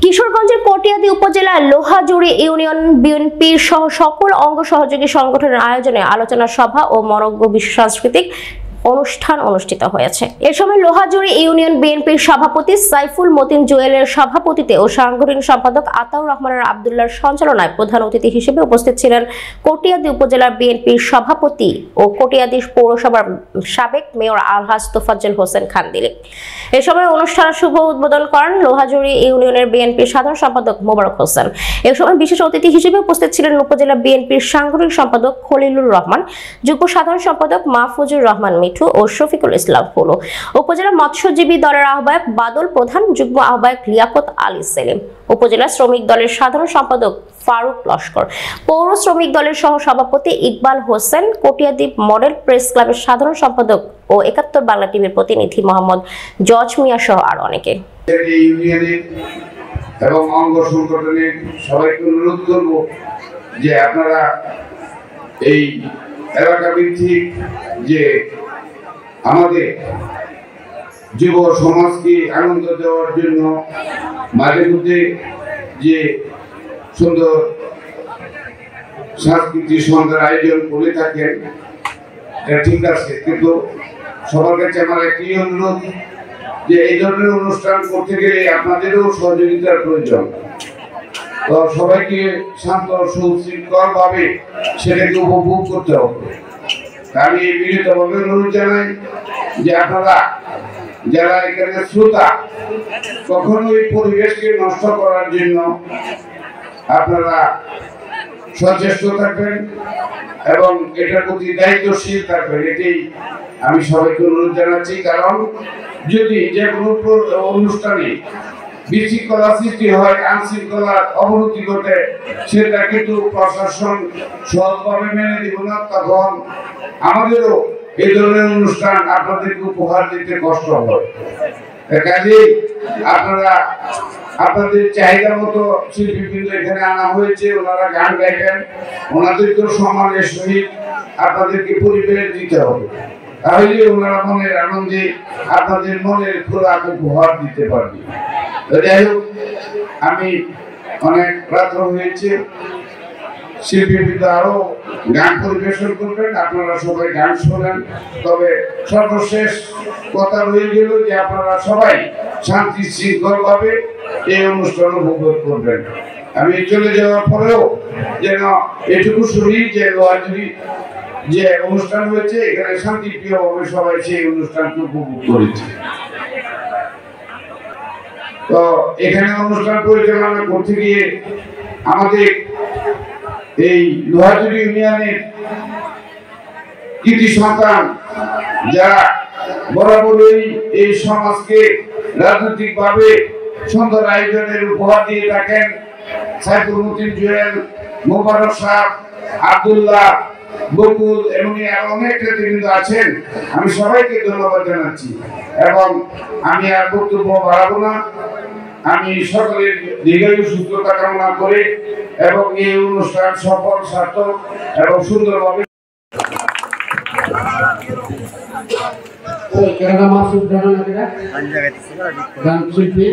কিশোরগঞ্জের কটিয়াদী উপজেলার লোহাজুড়ি ইউনিয়ন বিএনপির সহ সকল অঙ্গ সহযোগী সংগঠনের আয়োজনে আলোচনা সভা ও মনোজ্ঞ বিশ্ব সাংস্কৃতিক অনুষ্ঠান অনুষ্ঠিত হয়েছে। এ সময় লোহাজুড়ি ইউনিয়ন বিএনপির সভাপতি সাইফুল মতিন জুয়েলের সভাপতিত্বে ও সাংগঠনিক সম্পাদক আতাউর রহমানের আব্দুল্লাহর সঞ্চালনায় প্রধান অতিথি হিসেবে উপস্থিত ছিলেন কটিয়াদী উপজেলার বিএনপির সভাপতি ও কটিয়াদী পৌরসভার সাবেক মেয়র আলহাজ তোফাজ্জল হোসেন খান দিলীপ। এ সময় অনুষ্ঠানের শুভ উদ্বোধন করেন লোহাজুড়ি ইউনিয়নের বিএনপির সাধারণ সম্পাদক মোবারক হোসেন। এ সময় বিশেষ অতিথি হিসেবে উপস্থিত ছিলেন উপজেলা বিএনপির সাংগঠনিক সম্পাদক খলিলুর রহমান, যুগ্ম সাধারণ সম্পাদক মাহফুজুর রহমান মিঠু ও শফিকুল ইসলাম ফুলু, উপজেলা মৎস্যজীবী দলের আহ্বায়ক বাদল প্রধান, যুগ্ম আহ্বায়ক লিয়াকত আলী সেলিম, উপজেলা শ্রমিক দলের সাধারণ সম্পাদক ফারুক লস্কর, পৌর শ্রমিক দলের সহ সভাপতি ইকবাল হোসেন, কটিয়াদী মডেল প্রেস ক্লাবের সাধারণ সম্পাদক ও ৭১ বাংলা টিভির প্রতিনিধি মোহাম্মদ জজ মিয়া সহ আরো অনেকে। এবং অঙ্গ সংগঠনের সবাইকে অনুরোধ করব যে আপনারা এই এলাকা ভিত্তিক যে আমাদের যুব সমাজকে আনন্দ দেওয়ার জন্য মাঝে মধ্যে যে সুন্দর সাংস্কৃতিক সন্ধ্যার আয়োজন করে থাকেন, এটা ঠিক আছে, কিন্তু সবার কাছে আমার একটি অনুরোধ যে এই ধরনের অনুষ্ঠান করতে গেলে আপনাদেরও সহযোগিতার প্রয়োজন। তো সবাইকে শান্ত সুশৃঙ্খল ভাবে সেটাকে উপভোগ করতে হবে। আমি বিনীতভাবে অনুরোধ জানাই যে আপনারা যারা এখানে শ্রোতা, কখনোই পরিবেশকে নষ্ট করার জন্য আপনারা সচেষ্ট থাকবেন এবং এটার প্রতি দায়িত্বশীল থাকবেন, এটাই আমি সবাইকে অনুরোধ জানাচ্ছি। কারণ যদি যে কোনো অনুষ্ঠানে বিশৃঙ্খলা সৃষ্টি হয়, আইনশৃঙ্খলার অবনতি ঘটে, সেটা কিন্তু প্রশাসন সহজভাবে মেনে দিব না, তখন আমাদেরও এই ধরনের অনুষ্ঠান আপনাদেরকে উপহার দিতে কষ্ট হয়। কাজেই আপনারা আপনাদের চাহিদা মতো শিল্পীবৃন্দ এখানে আনা হয়েছে, ওনারা গান গাইবেন, ওনাদেরকেও সম্মানের সহিত আপনাদেরকে পরিবেশ দিতে হবে, তাহলে ওনারা মনের আনন্দে আপনাদের মনের খোলা উপহার দিতে পারবে। যাই হোক, আমি অনেক রাত্র হয়েছে, শিল্পীবৃন্দ আরো গান পরিবেশন করবেন, আপনারা সবাই গান শোনেন। তবে সর্বশেষ কথা রয়ে গেল যে আপনারা সবাই শান্তি শৃঙ্খল ভাবে এই অনুষ্ঠান উপভোগ করবেন। আমি চলে যাওয়ার পরেও যেন এটুকু শুনি যে লোহাজুড়ি যে অনুষ্ঠান হয়েছে এখানে শান্তিপ্রিয় ভাবে সবাই সেই অনুষ্ঠানকে উপভোগ করেছে। তো এখানে অনুষ্ঠান পরিচালনা করতে গিয়ে আমাদের এই লোহাজুড়ি ইউনিয়নের কৃতি সন্তান যারা বরাবরই এই সমাজকে রাজনৈতিক ভাবে সুন্দর আয়োজনের উপহার দিয়ে থাকেন, সাইফুল মতিন জুয়েল, মোবারক সাহেব, আব্দুল্লাহ, বকুল এবং অনেক নেতৃবৃন্দ আছেন, আমি সবাইকে ধন্যবাদ জানাচ্ছি এবং আমি আর বক্তব্য বাড়াবো না। আমি সকলের দীর্ঘায়ু সুস্থতা কামনা করে এবং এই অনুষ্ঠান সফল, সার্থক এবং সুন্দরভাবে গান শিল্পী